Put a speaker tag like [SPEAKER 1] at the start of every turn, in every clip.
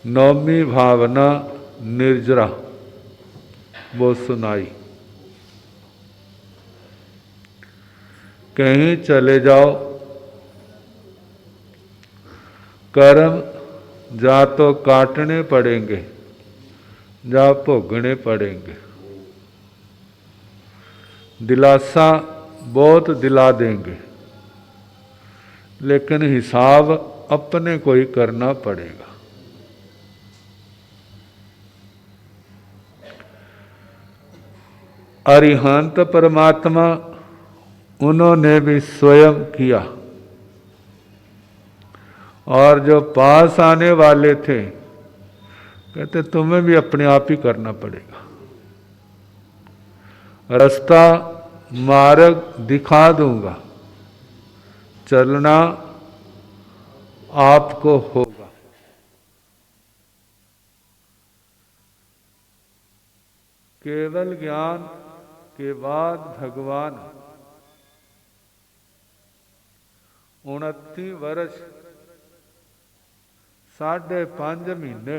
[SPEAKER 1] नौमी भावना निर्जरा वो सुनाई। कहीं चले जाओ, कर्म जा तो काटने पड़ेंगे, जा भोगने पड़ेंगे। दिलासा बहुत दिला देंगे, लेकिन हिसाब अपने को ही करना पड़ेगा। अरिहंत परमात्मा उन्होंने भी स्वयं किया, और जो पास आने वाले थे कहते तुम्हें भी अपने आप ही करना पड़ेगा। रास्ता मार्ग दिखा दूंगा, चलना आपको होगा। केवल ज्ञान के बाद भगवान 29 वर्ष 5.5 महीने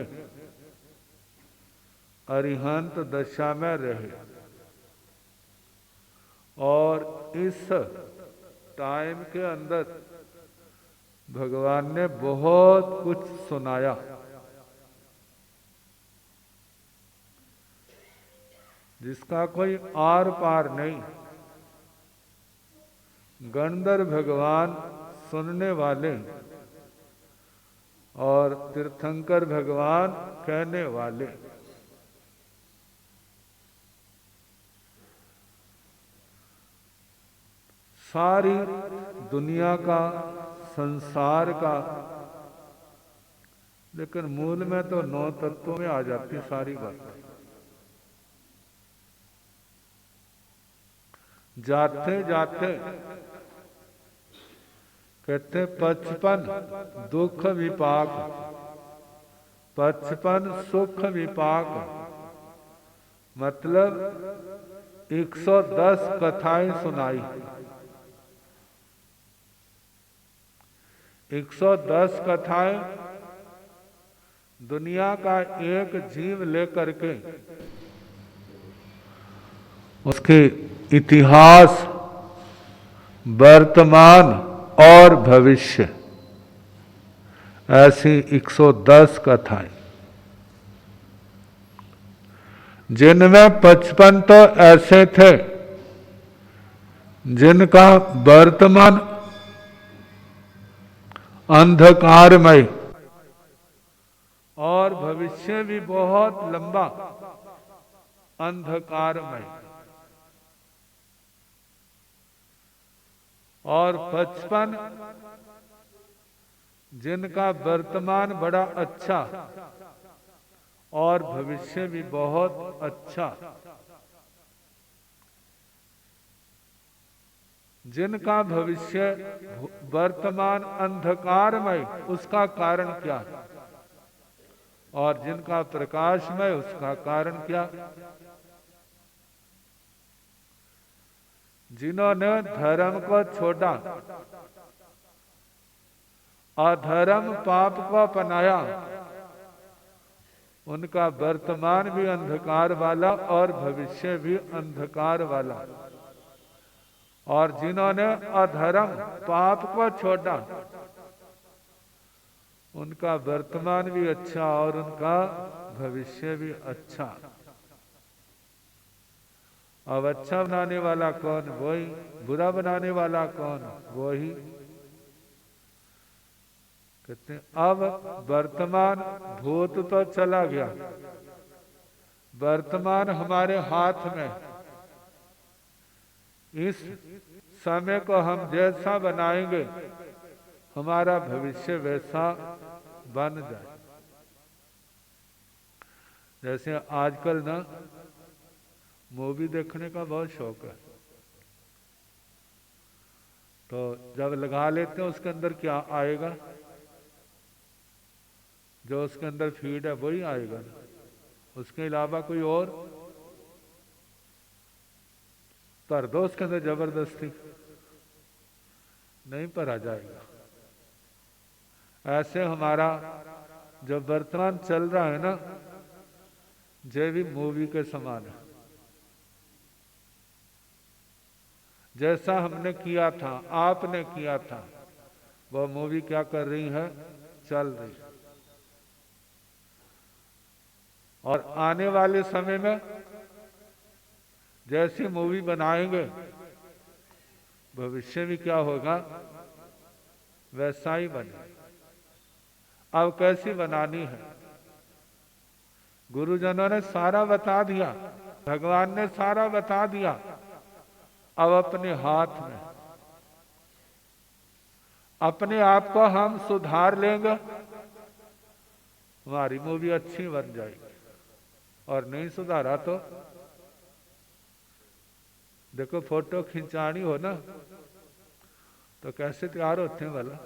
[SPEAKER 1] अरिहंत दशा में रहे, और इस टाइम के अंदर भगवान ने बहुत कुछ सुनाया। जिसका कोई आर पार नहीं। गंधर्व भगवान सुनने वाले और तीर्थंकर भगवान कहने वाले। सारी दुनिया का, संसार का, लेकिन मूल में तो 9 तत्वों में आ जाती सारी बातें। जाते जाते कहते 55 दुख विपाक, 55 सुख विपाक, मतलब 110 कथाएं सुनाई। 110 कथाएं दुनिया का एक जीव लेकर के उसके इतिहास, वर्तमान और भविष्य, ऐसी 110 कथाएं, जिनमें 55 तो ऐसे थे जिनका वर्तमान अंधकारमय और भविष्य भी बहुत लंबा अंधकारमय, और 55 जिनका वर्तमान बड़ा अच्छा और भविष्य भी बहुत अच्छा। जिनका भविष्य वर्तमान अंधकारमय, उसका कारण क्या, और जिनका प्रकाशमय, उसका कारण क्या। जिन्होंने धर्म को छोड़ा, अधर्म पाप को अपनाया, उनका वर्तमान भी अंधकार वाला और भविष्य भी अंधकार वाला। और जिन्होंने अधर्म पाप को छोड़ा, उनका वर्तमान भी अच्छा और उनका भविष्य भी अच्छा। अब अच्छा बनाने वाला कौन? वही। बुरा बनाने वाला कौन? वही। कहते हैं अब वर्तमान भूत तो चला गया, वर्तमान हमारे हाथ में। इस समय को हम जैसा बनाएंगे, हमारा भविष्य वैसा बन जाए। जैसे आजकल ना मूवी देखने का बहुत शौक है, तो जब लगा लेते हैं उसके अंदर क्या आएगा, जो उसके अंदर फीड है वही आएगा ना, उसके अलावा कोई और भर दो उसके अंदर जबरदस्ती, नहीं भरा जाएगा। ऐसे हमारा जो वर्तमान चल रहा है ना, ये भी मूवी के समान है। जैसा हमने किया था, आपने किया था, वो मूवी क्या कर रही है, चल रही है। और आने वाले समय में जैसी मूवी बनाएंगे, भविष्य भी क्या होगा, वैसा ही बने। अब कैसी बनानी है, गुरुजनों ने सारा बता दिया, भगवान ने सारा बता दिया। अब अपने हाथ में, अपने आप को हम सुधार लेंगे, हमारी मूवी अच्छी बन जाएगी। और नहीं सुधारा तो देखो, फोटो खिंचानी हो ना तो कैसे तैयार होते हैं भला।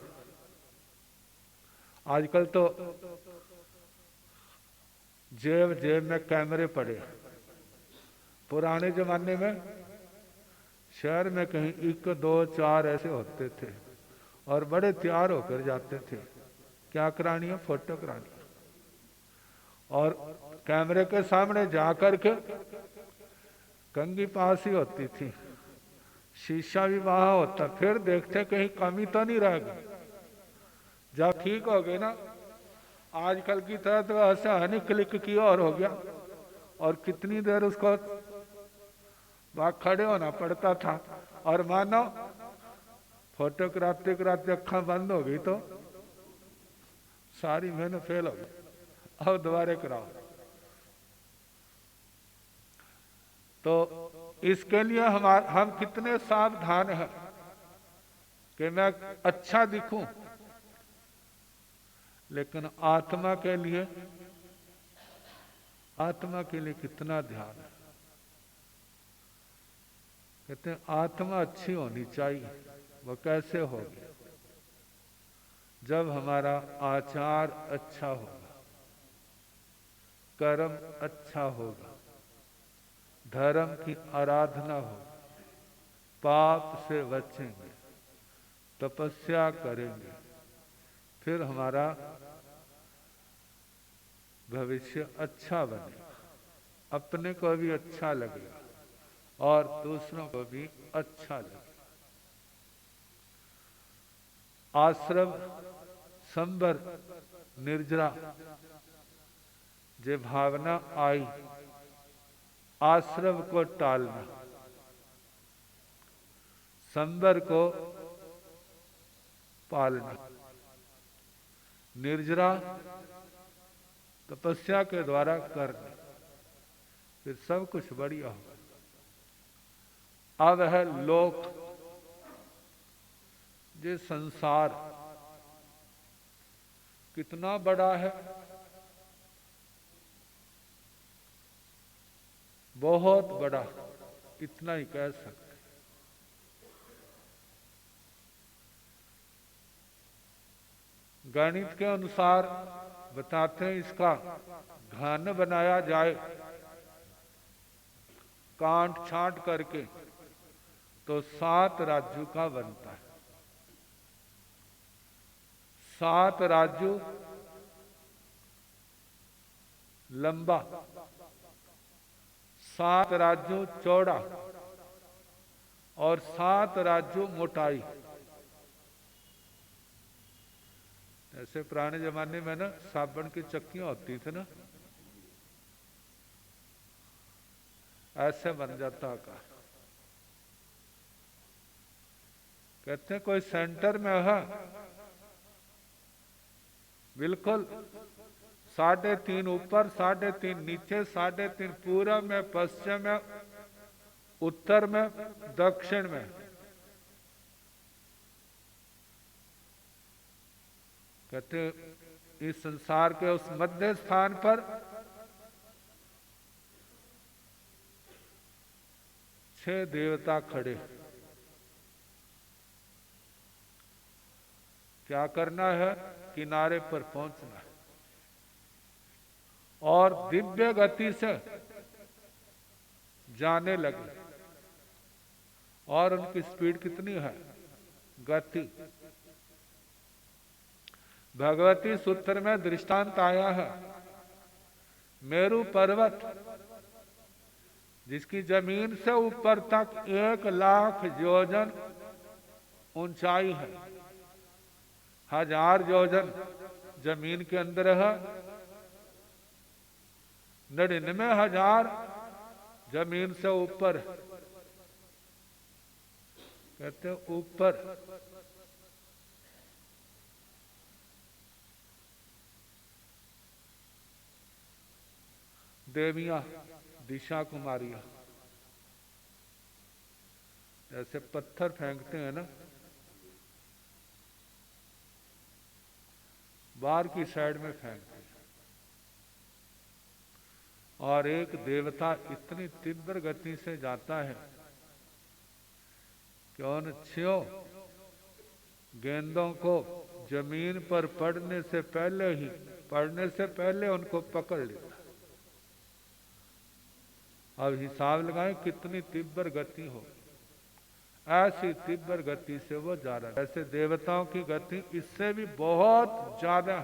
[SPEAKER 1] आजकल तो जेब जेब में कैमरे पड़े। पुराने जमाने में शहर में कहीं 1 2 4 ऐसे होते थे और बड़े तैयार होकर जाते थे। क्या करानी है, फोटो करानी है। और कैमरे के सामने जाकर के कंघी पास ही होती थी, शीशा भी वहां होता, फिर देखते कहीं कमी तो नहीं रह गई। जब ठीक हो गई ना, आजकल की तरह तो ऐसा है नहीं, क्लिक किया और हो गया। और कितनी देर उसको वहां खड़े होना पड़ता था। और मानो फोटो कराते कराते अक्खा बंद हो गई तो सारी मेहनत फेल हो गई, अब दोबारा कराओ। तो इसके लिए हम कितने सावधान हैं कि मैं अच्छा दिखूं, लेकिन आत्मा के लिए कितना ध्यान है। कहते हैं आत्मा अच्छी होनी चाहिए। वो कैसे होगी, जब हमारा आचार अच्छा होगा, कर्म अच्छा होगा, धर्म की आराधना होगी, पाप से बचेंगे, तपस्या करेंगे, फिर हमारा भविष्य अच्छा बनेगा, अपने को भी अच्छा लगेगा और दूसरों को भी अच्छा लगेगा। आश्रम, संबर, निर्जरा जे भावना आई, आश्रम को टालना, संबर को पालना, निर्जरा तपस्या के द्वारा करना, फिर सब कुछ बढ़िया होगा। अब है लोक, ये संसार कितना बड़ा है, बहुत बड़ा, इतना ही कह सकते। गणित के अनुसार बताते हैं, इसका घन बनाया जाए काट छांट करके तो 7 राज्यों का बनता है। 7 राज्यों लंबा, 7 राज्यों चौड़ा और 7 राज्यों मोटाई। ऐसे पुराने जमाने में ना साबुन की चक्कियां होती थी ना, ऐसे बन जाता का। कहते हैं कोई सेंटर में है, बिल्कुल 3.5 ऊपर, 3.5 नीचे, 3.5 पूरब में, पश्चिम में, उत्तर में, दक्षिण में। कहते इस संसार के उस मध्य स्थान पर 6 देवता खड़े। क्या करना है, किनारे पर पहुंचना है और दिव्य गति से जाने लगे। और उनकी स्पीड कितनी है, गति भगवती सूत्र में दृष्टांत आया है, मेरू पर्वत जिसकी जमीन से ऊपर तक 1,00,000 योजन ऊंचाई है, 1000 योजन जमीन के अंदर है, 99,000 जमीन से ऊपर है। कहते ऊपर देवियां, दिशा कुमारियां, जैसे पत्थर फेंकते हैं ना, बाहर की साइड में फेंकते हैं, और एक देवता इतनी तीव्र गति से जाता है कि उन 6 गेंदों को जमीन पर पड़ने से पहले उनको पकड़ लेता। अब हिसाब लगाएं कितनी तीव्र गति हो, ऐसी तीव्र गति से वो जा रहा है। ऐसे देवताओं की गति इससे भी बहुत ज्यादा,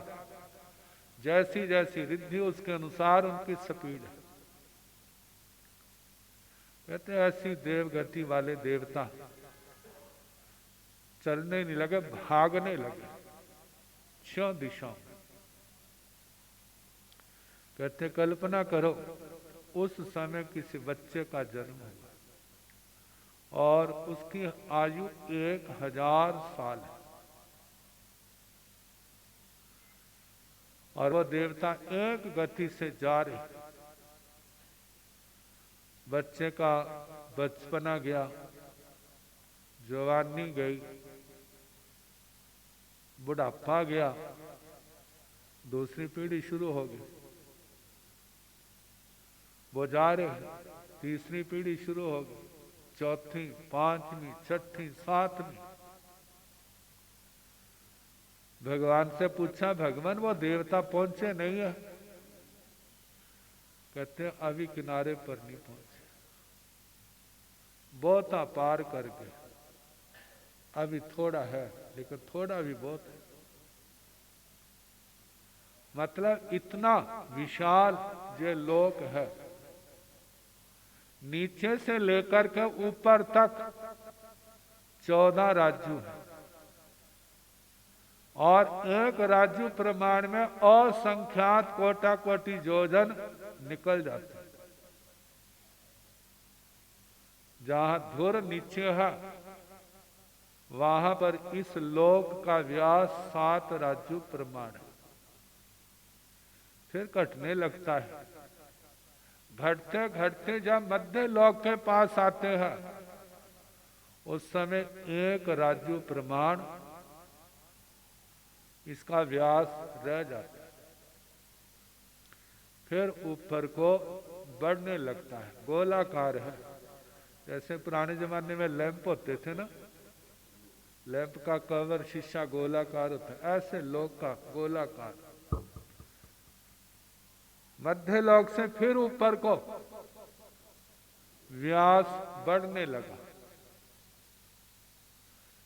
[SPEAKER 1] जैसी जैसी रिद्धि उसके अनुसार उनकी स्पीड है। कहते ऐसी देव गति वाले देवता चलने नहीं लगे, भागने लगे 6 दिशाओं। कहते कल्पना करो उस समय किसी बच्चे का जन्म हुआ और उसकी आयु 1000 साल है, और वो देवता एक गति से जा रहे। बच्चे का बचपना गया, जवानी गई, बुढ़ापा गया, दूसरी पीढ़ी शुरू होगी, वो जा रहे, तीसरी पीढ़ी शुरू होगी, चौथी, 5वीं, 6ठी, 7वीं। भगवान से पूछा, भगवान वो देवता पहुंचे नहीं है? कहते अभी किनारे पर नहीं पहुंचे, बहुता पार करके, अभी थोड़ा है, लेकिन थोड़ा भी बहुत है। मतलब इतना विशाल ये लोक है, नीचे से लेकर के ऊपर तक 14 राज्य है, और एक राज्य प्रमाण में असंख्यात कोटा कोटि योजन निकल जाते हैं। जहां धुर नीचे है वहां पर इस लोक का व्यास 7 राज्य प्रमाण है। फिर घटने लगता है, घटते घटते जब मध्य लोक के पास आते हैं उस समय 1 राज्य प्रमाण इसका व्यास रह जाता है। फिर ऊपर को बढ़ने लगता है, गोलाकार है। जैसे पुराने जमाने में लैंप होते थे ना, लैंप का कवर शीशा गोलाकार होता है, ऐसे लोक का गोलाकार। मध्य लोक से फिर ऊपर को व्यास बढ़ने लगा।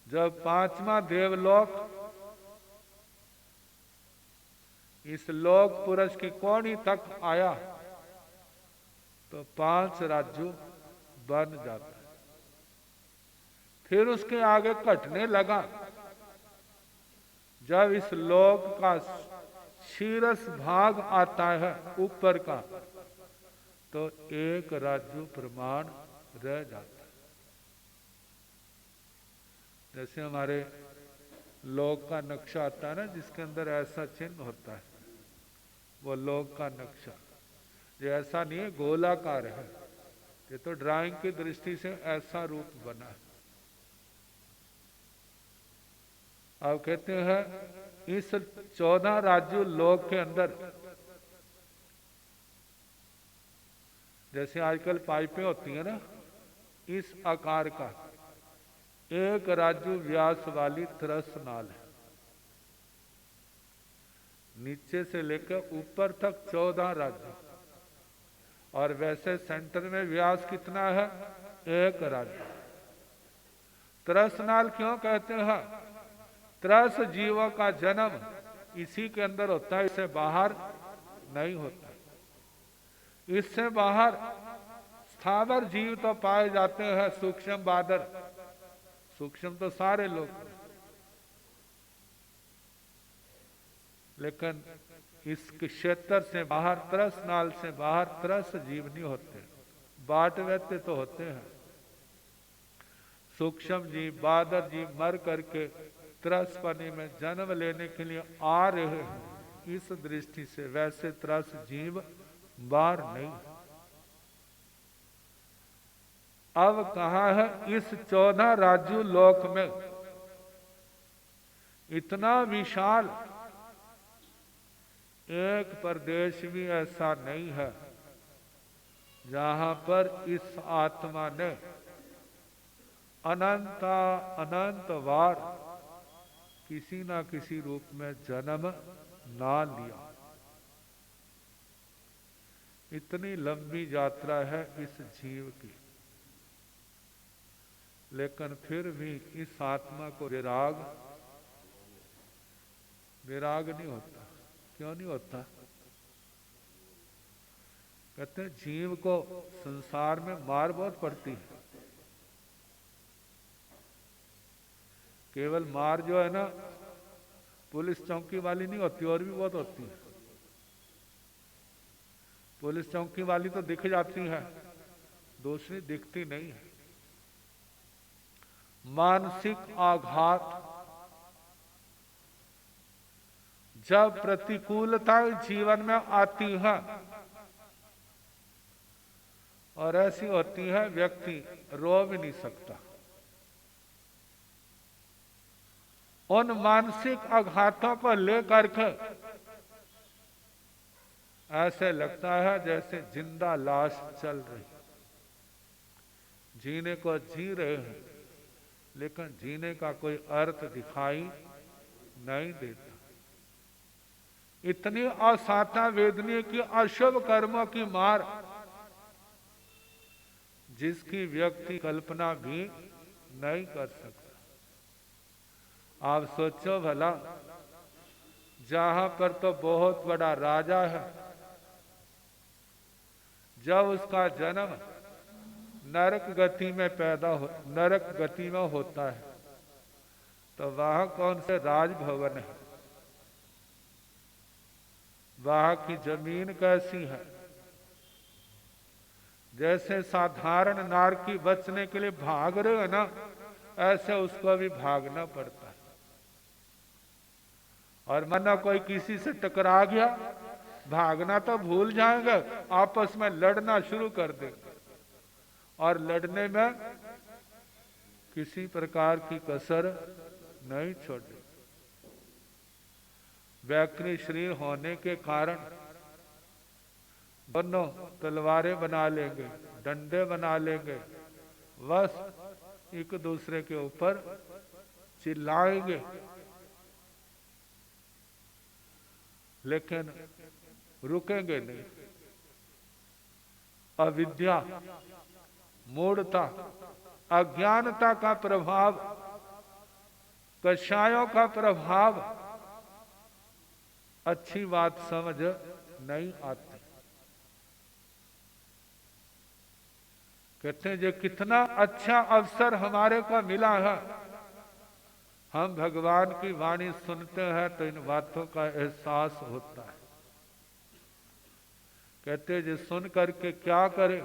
[SPEAKER 1] जब 5वां देवलोक इस लोक पुरुष की कोणी तक आया तो 5 राज्य बन जाता है। फिर उसके आगे घटने लगा। जब इस लोक का शीर्ष भाग आता है ऊपर का तो 1 राज्य प्रमाण रह जाता है। जैसे हमारे लोक का नक्शा आता है ना, जिसके अंदर ऐसा चिन्ह होता है, वो लोक का नक्शा। ये ऐसा नहीं है, गोलाकार है। ये तो ड्राइंग की दृष्टि से ऐसा रूप बना है। अब कहते हैं इस 14 राज्य लोक के अंदर, जैसे आजकल पाइपें होती है ना, इस आकार का 1 राज्य व्यास वाली तरस नाल है। नीचे से लेकर ऊपर तक 14 राज्य, और वैसे सेंटर में व्यास कितना है? 1 राज्य। तरस नाल क्यों कहते हैं? 13 जीवों का जन्म इसी के अंदर होता है, इससे बाहर नहीं होता। इससे बाहर स्थावर जीव तो पाए जाते हैं, सूक्ष्म बादर, सूक्ष्म तो सारे लोग, लेकिन इस क्षेत्र से बाहर, तरस नाल से बाहर तरस जीव नहीं होते। बाट व्यक्ति तो होते हैं, सूक्ष्म जीव बादर जीव मर करके त्रस पानी में जन्म लेने के लिए आ रहे हैं। इस दृष्टि से वैसे त्रस जीव बाहर नहीं। अब कहा है इस 14 राज्य लोक में इतना विशाल एक प्रदेश भी ऐसा नहीं है जहां पर इस आत्मा ने अनंत बार किसी ना किसी रूप में जन्म ना लिया। इतनी लंबी यात्रा है इस जीव की, लेकिन फिर भी इस आत्मा को विराग नहीं होता। क्यों नहीं होता? कहते हैं जीव को संसार में मार बहुत पड़ती है। केवल मार जो है ना पुलिस चौकी वाली नहीं होती, और भी बहुत होती है। पुलिस चौकी वाली तो दिख जाती है, दूसरी दिखती नहीं है। मानसिक आघात, जब प्रतिकूलता जीवन में आती है और ऐसी होती है व्यक्ति रो भी नहीं सकता। उन मानसिक आघातों को लेकर के ऐसे लगता है जैसे जिंदा लाश चल रही, जीने को जी रहे हैं, लेकिन जीने का कोई अर्थ दिखाई नहीं देता। इतनी असाता वेदनीय की अशुभ कर्मों की मार जिसकी व्यक्ति कल्पना भी नहीं कर सकता। आप सोचो भला, जहां पर तो बहुत बड़ा राजा है, जब उसका जन्म नरक गति में होता है, तो वहां कौन से राजभवन है, वहां की जमीन कैसी है। जैसे साधारण नारकी बचने के लिए भाग रहे हो ना, ऐसे उसको भी भागना पड़ता है। और माना कोई किसी से टकरा गया, भागना तो भूल जाएंगे, आपस में लड़ना शुरू कर देंगे, और लड़ने में किसी प्रकार की कसर नहीं छोड़े। व्याकृ शरीर होने के कारण दोनों तलवारें बना लेंगे, डंडे बना लेंगे, बस एक दूसरे के ऊपर चिल्लाएंगे, लेकिन रुकेंगे नहीं। अविद्या, मूढ़ता, अज्ञानता का प्रभाव, कषायों का प्रभाव अच्छी बात समझ नहीं आती। कहते हैं जो कितना अच्छा अवसर हमारे को मिला है, हम भगवान की वाणी सुनते हैं तो इन बातों का एहसास होता है। कहते जो सुन करके क्या करें,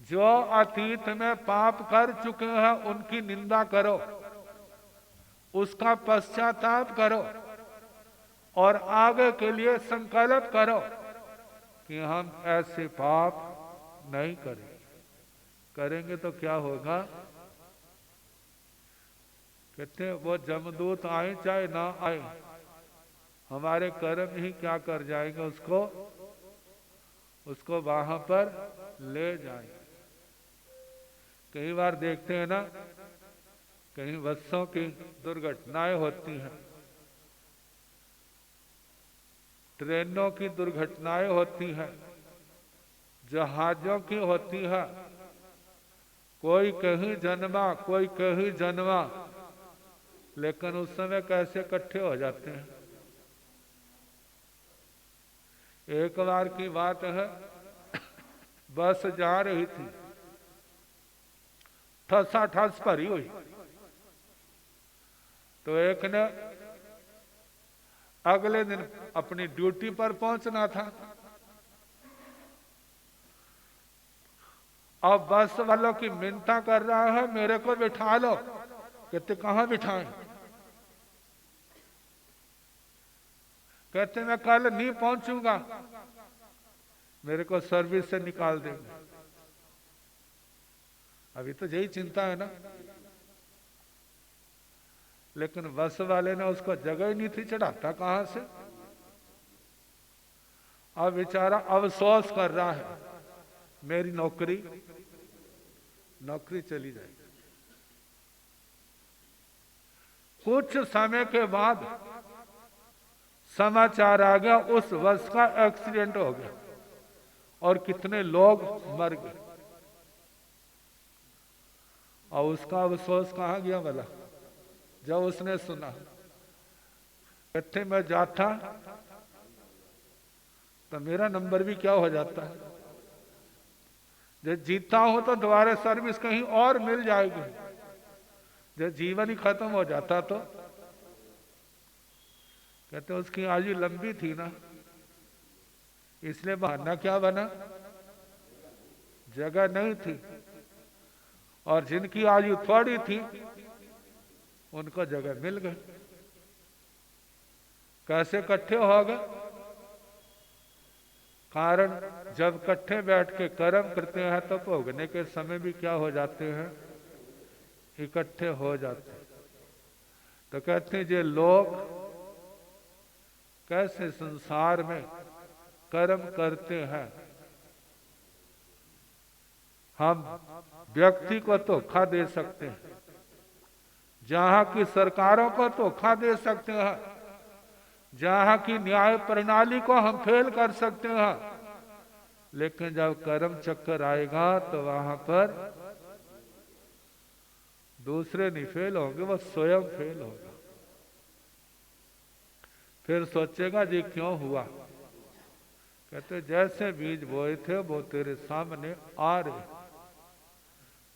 [SPEAKER 1] जो अतीत में पाप कर चुके हैं उनकी निंदा करो, उसका पश्चाताप करो, और आगे के लिए संकल्प करो कि हम ऐसे पाप नहीं करेंगे। करेंगे तो क्या होगा? कहते हैं वो जमदूत आए चाहे ना आए, हमारे कर्म ही क्या कर जाएंगे, उसको वहां पर ले जाएंगे। कई बार देखते हैं ना, कहीं बसों की दुर्घटनाएं होती हैं, ट्रेनों की दुर्घटनाएं होती हैं, जहाजों की होती है, कोई कहीं जन्मा कोई कहीं जन्मा, लेकिन उस समय कैसे इकट्ठे हो जाते हैं। एक बार की बात है, बस जा रही थी, ठसाठस भरी हुई, तो एक ने अगले दिन अपनी ड्यूटी पर पहुंचना था। अब बस वालों की मिन्नता कर रहा है, मेरे को बिठा लो। कहते कहां बिठाएं? कहते मैं कल नहीं पहुंचूंगा, मेरे को सर्विस से निकाल देंगे। अभी तो यही चिंता है ना। लेकिन बस वाले ने उसको जगह ही नहीं थी, चढ़ाता कहां से। अब बेचारा अफसोस कर रहा है, मेरी नौकरी चली जाएगी। कुछ समय के बाद समाचार आ गया, उस बस का एक्सीडेंट हो गया और कितने लोग मर गए। और उसका अफसोस कहां गया भला, जब उसने सुना। कहते मैं जाता तो मेरा नंबर भी क्या हो जाता है, जब जीता हूं तो दोबारा सर्विस कहीं और मिल जाएगी, जब जीवन ही खत्म हो जाता तो। कहते उसकी आयु लंबी थी ना, इसलिए बहाना क्या बना, जगह नहीं थी। और जिनकी आयु थोड़ी थी उनको जगह मिल गई। कैसे इकट्ठे हो गए? कारण जब इकट्ठे बैठ के कर्म करते हैं तो भोगने के समय भी क्या हो जाते हैं, इकट्ठे हो जाते हैं। तो कहते हैं ये लोग कैसे संसार में कर्म करते हैं। हम व्यक्ति को धोखा दे सकते हैं, जहां की सरकारों को धोखा दे सकते हैं, जहां की न्याय प्रणाली को हम फेल कर सकते हैं। लेकिन जब कर्म चक्कर आएगा तो वहां पर दूसरे नहीं फेल होंगे, वो स्वयं फेल होगा। फिर सोचेगा जी क्यों हुआ। कहते जैसे बीज बोए थे वो तेरे सामने आ रहे।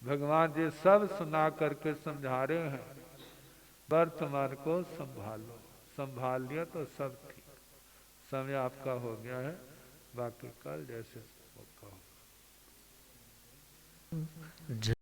[SPEAKER 1] भगवान जी सब सुना करके समझा रहे हैं, वर्तमान को संभालो, संभाल लिया तो सब ठीक। समय आपका हो गया है, बाकी कल जैसे मौका होगा।